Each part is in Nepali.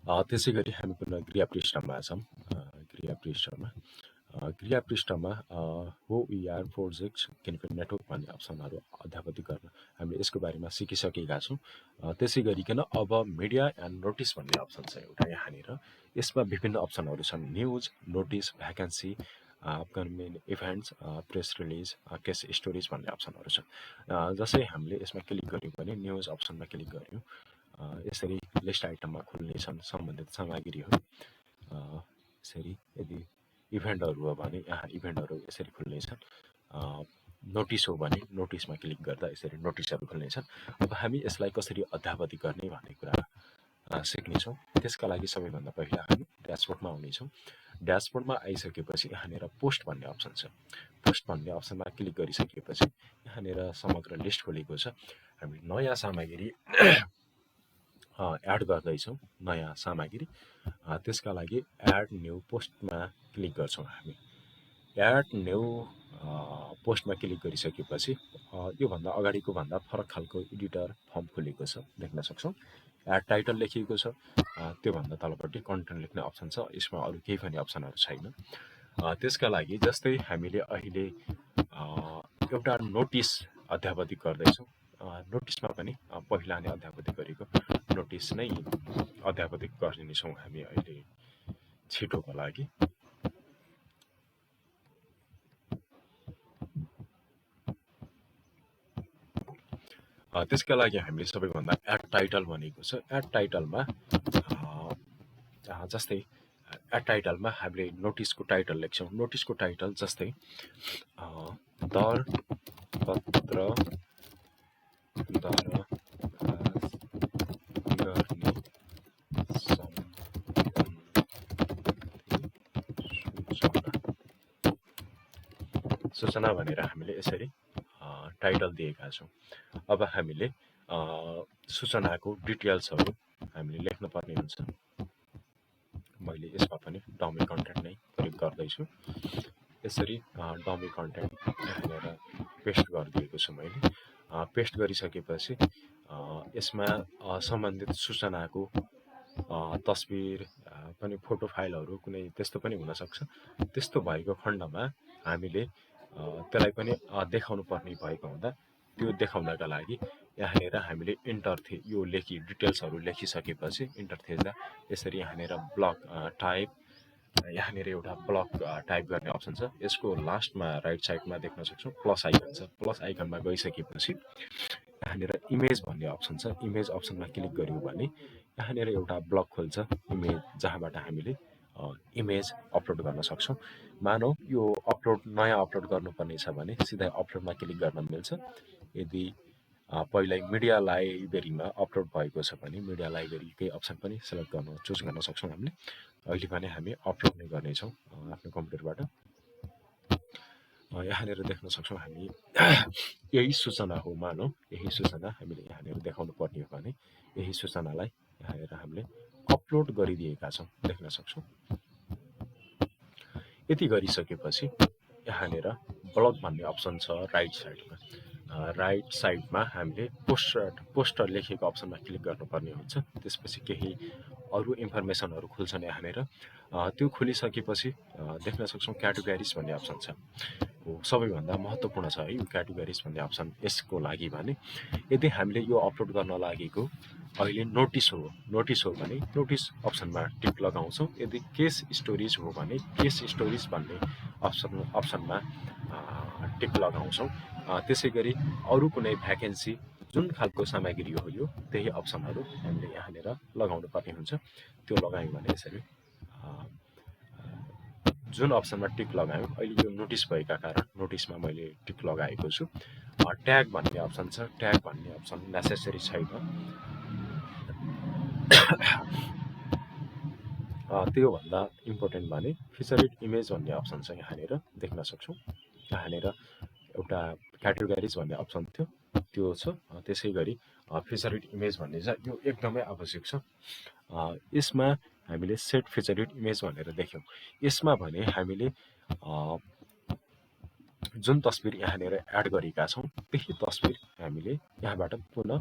त्यसैगरी हामी पुनः गृह पृष्ठमा छौँ। गृह पृष्ठमा हो वीआर प्रोजेक्ट किनकि नेटवर्क भन्ने अप्सनहरू अध्यापति गर्न हामीले यसको बारेमा सिकिसकेका छौँ। त्यसै गरिकन अब मिडिया एन्ड नोटिस भन्ने अप्सन छ एउटा यहाँनिर। यसमा विभिन्न अप्सनहरू छन्। News, notice, vacancy, upcoming events, press release, case stories भन्ने अप्सनहरू छन्। जसै हामीले यसमा क्लिक गऱ्यौँ भने न्युज अप्सनमा क्लिक गऱ्यौँ, यसरी लिस्ट आइटममा खुल्नेछन् सम्बन्धित सामग्रीहरू। यसरी यदि इभेन्टहरू हो भने यहाँ इभेन्टहरू यसरी खुल्नेछन्। नोटिस हो भने नोटिसमा क्लिक गर्दा यसरी नोटिसहरू खुल्नेछन्। अब हामी यसलाई कसरी अध्यापति गर्ने भन्ने कुरा सिक्नेछौँ। त्यसका लागि सबैभन्दा पहिला हामी ड्यासबोर्डमा आउनेछौँ। ड्यासबोर्डमा आइसकेपछि यहाँनिर पोस्ट भन्ने अप्सन छ। पोस्ट भन्ने अप्सनमा क्लिक गरिसकेपछि यहाँनिर समग्र लिस्ट खोलेको छ। हामी नयाँ सामग्री एड गर्दैछौँ, नयाँ सामग्री। त्यसका लागि एड न्यू पोस्टमा क्लिक गर्छौँ। हामी एड न्यू पोस्टमा क्लिक गरिसकेपछि योभन्दा अगाडिको भन्दा फरक खालको एडिटर फर्म खुलेको छ, देख्न सक्छौँ। एड टाइटल लेखिएको छ, त्योभन्दा तलपट्टि कन्टेन्ट लेख्ने अप्सन छ। यसमा अरू केही पनि अप्सनहरू छैन। त्यसका लागि जस्तै हामीले अहिले एउटा नोटिस अध्यापति गर्दैछौँ। नोटिसमा पनि पहिला नै अध्यापति गरेको नोटिस नै अध्यापति गर्नेछौँ हामी अहिले छिटोको लागि। त्यसका लागि हामीले सबैभन्दा एड टाइटल भनेको छ। एड टाइटलमा जस्तै एड टाइटलमा हामीले नोटिसको टाइटल लेख्छौँ। नोटिसको टाइटल जस्तै दरपत्र सूचना भनेर हामीले यसरी टाइटल दिएका छौँ। अब हामीले सूचनाको डिटेल्सहरू हामीले लेख्न पर्ने हुन्छ। मैले यसमा पनि डमी कन्टेन्ट नै प्रयोग गर्दैछु। यसरी डमी कन्टेन्ट यहाँनिर पेस्ट गरिदिएको छु मैले। पेस्ट गरिसकेपछि यसमा सम्बन्धित सूचनाको तस्बिर पनि, फोटो फाइलहरू कुनै त्यस्तो पनि हुनसक्छ। त्यस्तो भएको खण्डमा हामीले त्यसलाई पनि देखाउनु पर्ने भएको हुँदा त्यो देखाउनका लागि यहाँनिर हामीले इन्टर यो डिटेल्सहरू लेखिसकेपछि इन्टर थिच्दा यसरी यहाँनिर ब्लक टाइप, यहाँनिर एउटा ब्लक टाइप गर्ने अप्सन छ। यसको लास्टमा राइट साइडमा देख्न सक्छौँ प्लस आइकन छ। प्लस आइकनमा गइसकेपछि यहाँनिर इमेज भन्ने अप्सन छ। इमेज अप्सनमा क्लिक गऱ्यौँ भने यहाँनिर एउटा ब्लक खोल्छ इमेज, जहाँबाट हामीले इमेज अपलोड गर्न सक्छौँ। मानौ यो नयाँ अपलोड गर्नुपर्ने छ भने सिधै अपलोडमा क्लिक गर्न मिल्छ। यदि पहिल्यै मिडिया लाइब्रेरीमा अपलोड भएको छ भने मिडिया लाइब्रेरीकै अप्सन पनि सेलेक्ट चुज गर्न सक्छौँ हामीले। अहिले भने हामी अपलोड नै गर्नेछौँ आफ्नो कम्प्युटरबाट। यहाँनिर देख्न सक्छौँ हामी यही सूचना हो, मानौ यही सूचना हामीले यहाँनिर देखाउनु पर्ने हो भने यही सूचनालाई यहाँनिर हामीले अपलोड गरिदिएका छौँ, देख्न सक्छौँ। यति गरिसकेपछि यहाँनिर ब्लक भन्ने अप्सन छ राइट साइडमा। राइट साइडमा हामीले पोस्टर लेखेको अप्सनमा क्लिक गर्नुपर्ने हुन्छ। त्यसपछि केही अरू इन्फर्मेसनहरू खुल्छन् यहाँनिर। त्यो खुलिसकेपछि देख्न सक्छौँ क्याटेगोरिज भन्ने अप्सन छ। सबैभन्दा महत्त्वपूर्ण छ है यो क्याटेगोरिज भन्ने अप्सन। यसको लागि भने यदि हामीले यो अपलोड गर्न लागेको अहिले नोटिस हो भने नोटिस अप्सनमा टिक लगाउँछौँ। यदि केस स्टोरिज हो भने केस स्टोरिज भन्ने अप्सनमा टिक लगाउँछौँ। त्यसै गरी अरू कुनै भ्याकेन्सी जुन खालको सामग्री हो यो त्यही अप्सनहरू हामीले यहाँनिर लगाउनु पर्ने हुन्छ। त्यो लगायौँ भने यसरी जुन अप्सनमा टिक लगायौँ, अहिले यो नोटिस भएका कारण नोटिसमा मैले टिक लगाएको छु। ट्याग भन्ने अप्सन छ। ट्याग भन्ने अप्सन नेसेसरी छैन। त्योभन्दा इम्पोर्टेन्ट भने फिचरिड इमेज भन्ने अप्सन छ। यहाँनिर देख्न सक्छौँ यहाँनिर एउटा क्याटेगोरिज भन्ने अप्सन थियो, त्यो छ। त्यसै गरी फिचरिड इमेज भन्ने छ, यो एकदमै आवश्यक छ। यसमा हामीले सेट फिचरिड इमेज भनेर देख्यौँ। यसमा भने हामीले जुन तस्बिर यहाँनिर एड गरेका छौँ त्यही तस्बिर हामीले यहाँबाट पुनः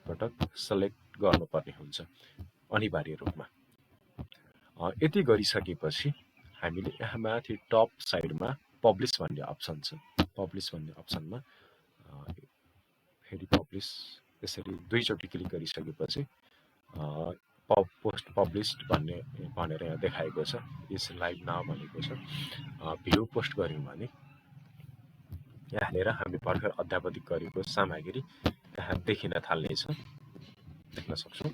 पटक सेलेक्ट गर्नुपर्ने हुन्छ अनिवार्य रूपमा। यति गरिसकेपछि हामीले यहाँ माथि टप साइडमा पब्लिस भन्ने अप्सन छ। पब्लिस भन्ने अप्सनमा फेरि पब्लिस यसरी दुईचोटि क्लिक गरिसकेपछि पोस्ट पब्लिस्ड भनेर यहाँ देखाएको छ। इज लाइभ नाउ भनेको छ। भ्यू पोस्ट गऱ्यौँ भने यहाँनिर हामी भर्खर अध्यापन गरेको सामग्री यहाँ देखिन थाल्नेछ, देख्न सक्छौँ।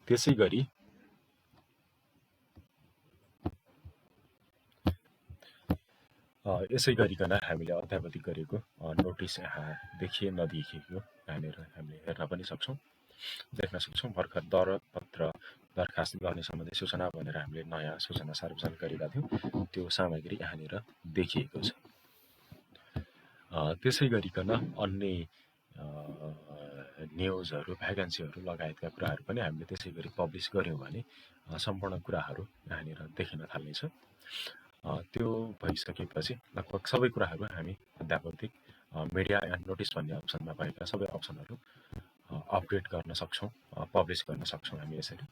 त्यसै गरी यसै गरिकन हामीले अध्यापन गरेको नोटिस यहाँ देखिए नदेखिएको यहाँनिर हामीले हेर्न पनि सक्छौँ, देख्न सक्छौँ। भर्खर दरपत्र दरखास्त गर्ने सम्बन्धी सूचना भनेर हामीले नयाँ सूचना सार्वजनिक गरेका थियौँ, त्यो सामग्री यहाँनिर देखिएको छ। त्यसै गरिकन अन्य न्युजहरू, भ्याकेन्सीहरू लगायतका कुराहरू पनि हामीले त्यसै गरी पब्लिस गऱ्यौँ भने सम्पूर्ण कुराहरू यहाँनिर देखिन थाल्नेछ। त्यो भइसकेपछि लगभग सबै कुराहरू हामी अध्यापन मिडिया एन्ड नोटिस भन्ने अप्सनमा भएका सबै अप्सनहरू अपडेट गर्न सक्छौँ, पब्लिस गर्न सक्छौँ हामी यसरी।